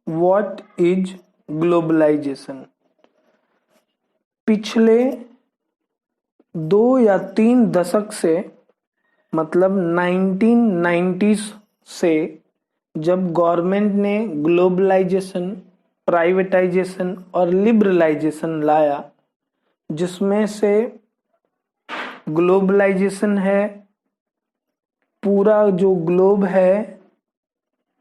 What is globalisation. पिछले 2 या 3 दशक से, मतलब 1990s से, जब गवर्नमेंट ने ग्लोबलाइजेशन, प्राइवेटाइजेशन और लिबरलाइजेशन लाया, जिसमें से ग्लोबलाइजेशन है पूरा जो ग्लोब है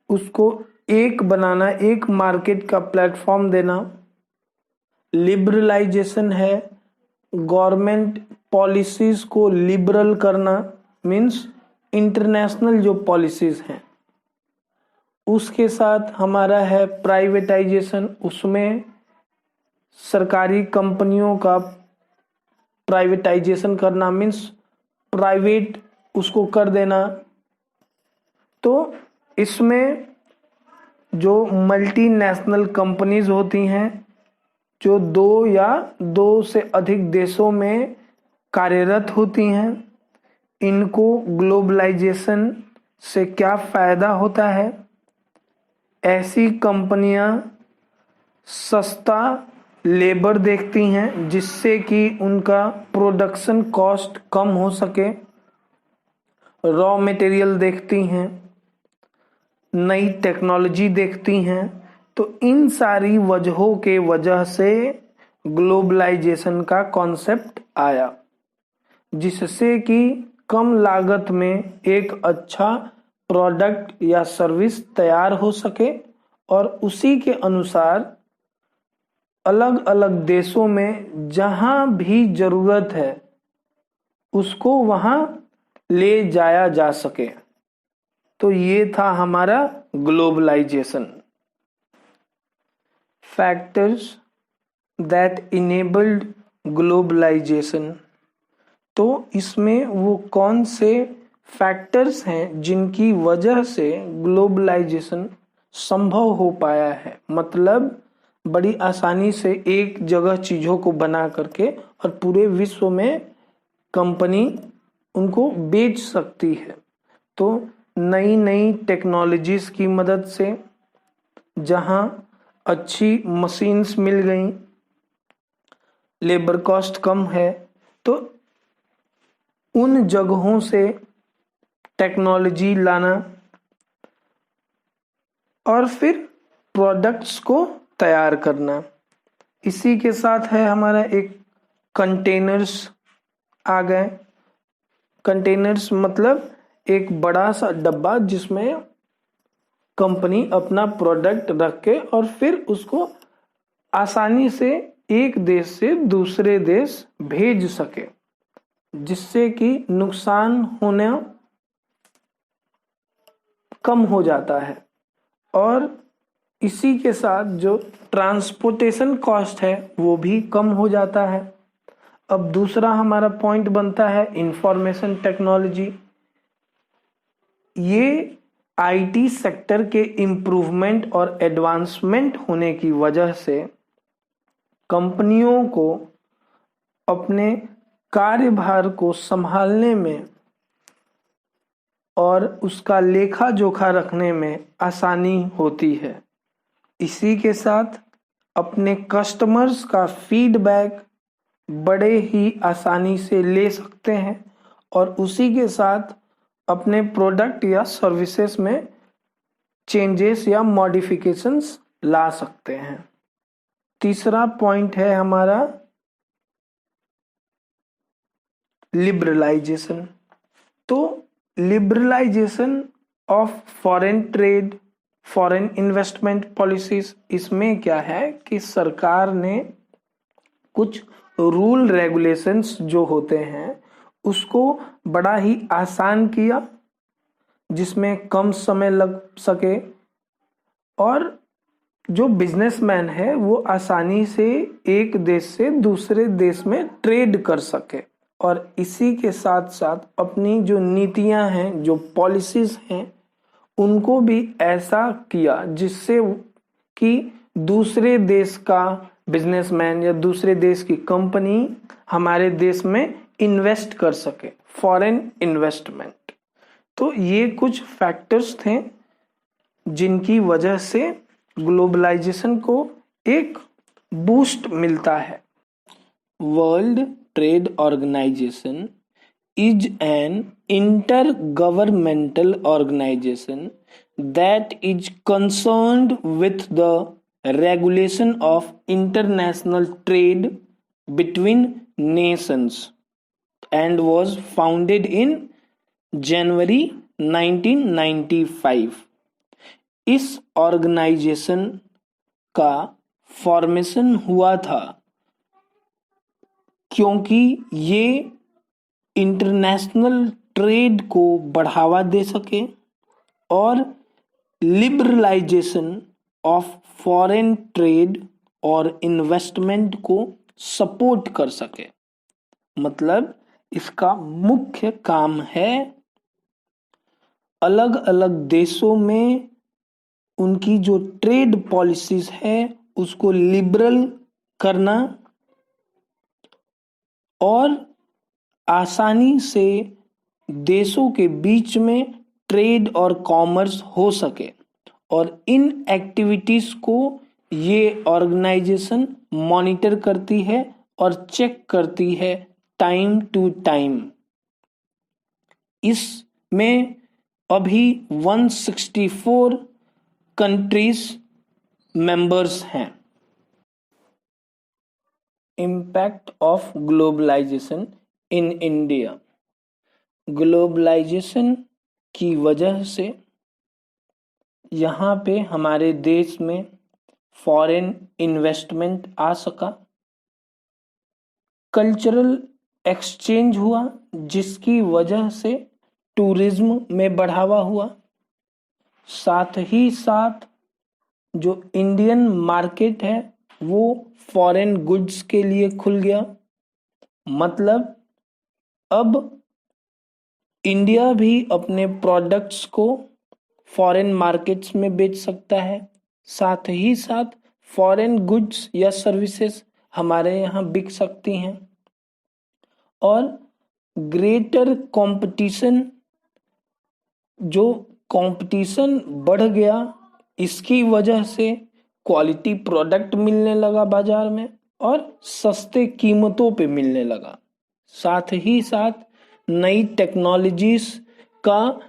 उसको एक बनाना, एक मार्केट का प्लेटफॉर्म देना। लिबरलाइजेशन है गवर्नमेंट पॉलिसीज को लिबरल करना, मीन्स इंटरनेशनल जो पॉलिसीज हैं। उसके साथ हमारा है प्राइवेटाइजेशन, उसमें सरकारी कंपनियों का प्राइवेटाइजेशन करना, मीन्स प्राइवेट उसको कर देना। तो इसमें जो मल्टीनेशनल कंपनीज होती हैं, जो 2 या 2 से अधिक देशों में कार्यरत होती हैं, इनको ग्लोबलाइजेशन से क्या फायदा होता है? ऐसी कंपनियां सस्ता लेबर देखती हैं जिससे कि उनका प्रोडक्शन कॉस्ट कम हो सके, रॉ मटेरियल देखती हैं, नई टेक्नोलॉजी देखती हैं। तो इन सारी वजहों के वजह से ग्लोबलाइजेशन का कॉन्सेप्ट आया, जिससे कि कम लागत में एक अच्छा प्रोडक्ट या सर्विस तैयार हो सके और उसी के अनुसार अलग अलग देशों में जहां भी जरूरत है उसको वहां ले जाया जा सके। तो ये था हमारा globalisation. Factors that enabled globalisation. तो इसमें वो कौन से फैक्टर्स हैं जिनकी वजह से ग्लोबलाइजेशन संभव हो पाया है, मतलब बड़ी आसानी से एक जगह चीजों को बना करके और पूरे विश्व में कंपनी उनको बेच सकती है। तो नई नई टेक्नोलॉजीज की मदद से, जहां अच्छी मशीन्स मिल गई, लेबर कॉस्ट कम है, तो उन जगहों से टेक्नोलॉजी लाना और फिर प्रोडक्ट्स को तैयार करना। इसी के साथ है हमारा एक कंटेनर्स आ गए। कंटेनर्स मतलब एक बड़ा सा डब्बा जिसमें कंपनी अपना प्रोडक्ट रख के और फिर उसको आसानी से एक देश से दूसरे देश भेज सके, जिससे कि नुकसान होना कम हो जाता है। और इसी के साथ जो ट्रांसपोर्टेशन कॉस्ट है वो भी कम हो जाता है। अब दूसरा हमारा पॉइंट बनता है इंफॉर्मेशन टेक्नोलॉजी। ये आईटी सेक्टर के इम्प्रूवमेंट और एडवांसमेंट होने की वजह से कंपनियों को अपने कार्यभार को संभालने में और उसका लेखा जोखा रखने में आसानी होती है। इसी के साथ अपने कस्टमर्स का फीडबैक बड़े ही आसानी से ले सकते हैं और उसी के साथ अपने प्रोडक्ट या सर्विसेज में चेंजेस या मॉडिफिकेशंस ला सकते हैं। तीसरा पॉइंट है हमारा लिबरलाइजेशन। तो liberalisation of foreign trade, foreign investment policies, इसमें क्या है कि सरकार ने कुछ रूल रेगुलेशंस जो होते हैं उसको बड़ा ही आसान किया, जिसमें कम समय लग सके और जो बिजनेसमैन है वो आसानी से एक देश से दूसरे देश में ट्रेड कर सके। और इसी के साथ साथ अपनी जो नीतियां हैं, जो पॉलिसीज हैं, उनको भी ऐसा किया जिससे कि दूसरे देश का बिजनेसमैन या दूसरे देश की कंपनी हमारे देश में इन्वेस्ट कर सके, फॉरेन इन्वेस्टमेंट। तो ये कुछ फैक्टर्स थे जिनकी वजह से ग्लोबलाइजेशन को एक बूस्ट मिलता है। World trade organisation is an intergovernmental organization that is concerned with the regulation of international trade between nations and was founded in January 1995। इस ऑर्गेनाइजेशन का फॉर्मेशन हुआ था क्योंकि ये इंटरनेशनल ट्रेड को बढ़ावा दे सके और लिबरलाइजेशन ऑफ फॉरेन ट्रेड और इन्वेस्टमेंट को सपोर्ट कर सके। मतलब इसका मुख्य काम है अलग अलग देशों में उनकी जो ट्रेड पॉलिसीज है उसको लिबरल करना और आसानी से देशों के बीच में ट्रेड और कॉमर्स हो सके। और इन एक्टिविटीज को ये ऑर्गेनाइजेशन मॉनिटर करती है और चेक करती है टाइम टू टाइम। इसमें अभी 164 कंट्रीज मेंबर्स हैं। Impact of globalisation in India. Globalisation की वजह से यहाँ पे हमारे देश में फॉरेन इन्वेस्टमेंट आ सका, कल्चरल एक्सचेंज हुआ जिसकी वजह से टूरिज्म में बढ़ावा हुआ, साथ ही साथ जो इंडियन मार्केट है वो फॉरेन गुड्स के लिए खुल गया। मतलब अब इंडिया भी अपने प्रोडक्ट्स को फॉरेन मार्केट्स में बेच सकता है, साथ ही साथ फॉरेन गुड्स या सर्विसेज हमारे यहाँ बिक सकती हैं और ग्रेटर कंपटीशन, जो कंपटीशन बढ़ गया इसकी वजह से क्वालिटी प्रोडक्ट मिलने लगा बाजार में और सस्ते कीमतों पे मिलने लगा। साथ ही साथ नई टेक्नोलॉजीज का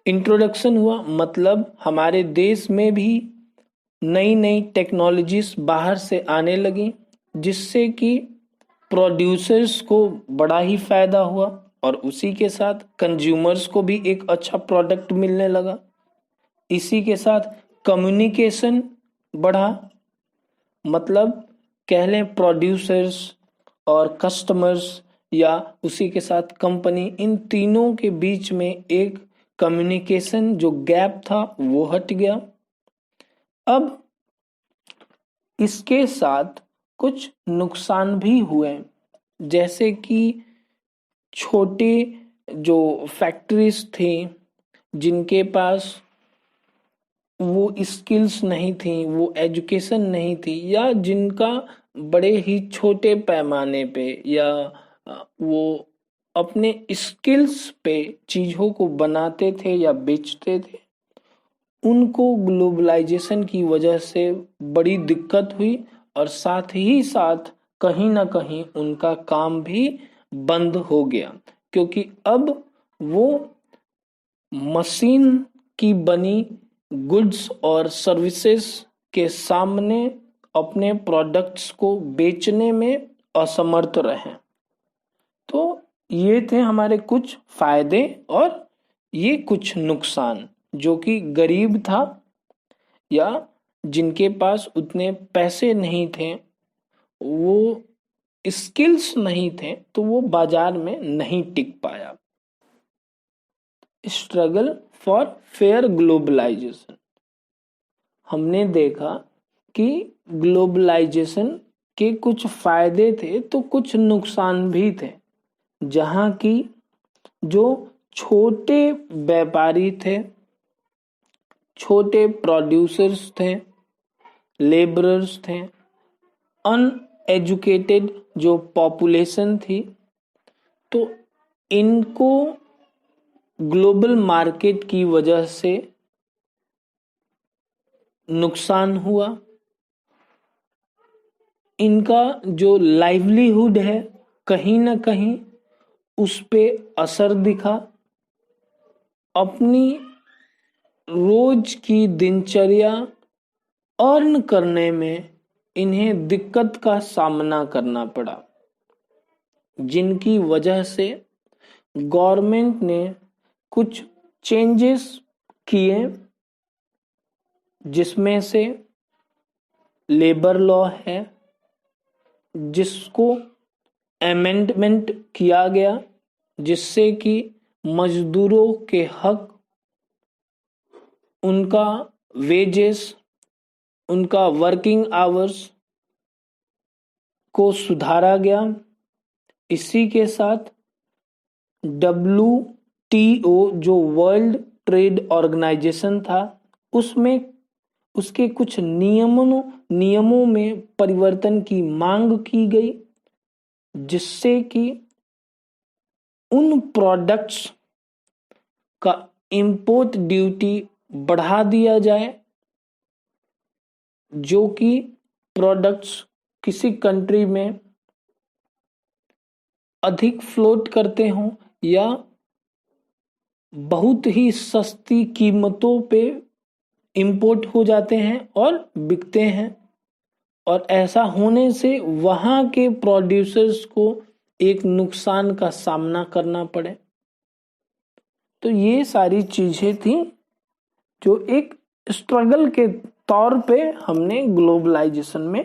इंट्रोडक्शन हुआ। मतलब हमारे देश में भी नई नई टेक्नोलॉजीज बाहर से आने लगी जिससे कि प्रोड्यूसर्स को बड़ा ही फायदा हुआ और उसी के साथ कंज्यूमर्स को भी एक अच्छा प्रोडक्ट मिलने लगा। इसी के साथ कम्युनिकेशन बढ़ा। मतलब कह लें प्रोड्यूसर्स और कस्टमर्स या उसी के साथ कंपनी, इन तीनों के बीच में एक कम्युनिकेशन जो गैप था वो हट गया। अब इसके साथ कुछ नुकसान भी हुए, जैसे कि छोटे जो फैक्ट्रीज थी जिनके पास वो स्किल्स नहीं थी, वो एजुकेशन नहीं थी, या जिनका बड़े ही छोटे पैमाने पे या वो अपने स्किल्स पे चीज़ों को बनाते थे या बेचते थे, उनको ग्लोबलाइजेशन की वजह से बड़ी दिक्कत हुई और साथ ही साथ कहीं ना कहीं उनका काम भी बंद हो गया क्योंकि अब वो मशीन की बनी गुड्स और सर्विसेज के सामने अपने प्रोडक्ट्स को बेचने में असमर्थ रहे। तो ये थे हमारे कुछ फायदे और ये कुछ नुकसान, जो कि गरीब था या जिनके पास उतने पैसे नहीं थे, वो स्किल्स नहीं थे, तो वो बाजार में नहीं टिक पाया। Struggle for fair globalisation. हमने देखा कि ग्लोबलाइजेशन के कुछ फायदे थे तो कुछ नुकसान भी थे, जहां की जो छोटे व्यापारी थे, छोटे प्रोड्यूसर्स थे, लेबरर्स थे, अनएजुकेटेड जो पॉपुलेशन थी, तो इनको ग्लोबल मार्केट की वजह से नुकसान हुआ, इनका जो लाइवलीहुड है कहीं ना कहीं उस पे असर दिखा, अपनी रोज की दिनचर्या अर्न करने में इन्हें दिक्कत का सामना करना पड़ा, जिनकी वजह से गवर्नमेंट ने कुछ चेंजेस किए, जिसमें से लेबर लॉ है जिसको अमेंडमेंट किया गया, जिससे कि मजदूरों के हक, उनका वेजेस, उनका वर्किंग आवर्स को सुधारा गया। इसी के साथ WTO जो वर्ल्ड ट्रेड ऑर्गेनाइजेशन था, उसमें उसके कुछ नियमों में परिवर्तन की मांग की गई, जिससे कि उन प्रोडक्ट्स का इंपोर्ट ड्यूटी बढ़ा दिया जाए जो कि प्रोडक्ट्स किसी कंट्री में अधिक फ्लोट करते हों या बहुत ही सस्ती कीमतों पे इंपोर्ट हो जाते हैं और बिकते हैं, और ऐसा होने से वहाँ के प्रोड्यूसर्स को एक नुकसान का सामना करना पड़े। तो ये सारी चीजें थी जो एक स्ट्रगल के तौर पे हमने ग्लोबलाइजेशन में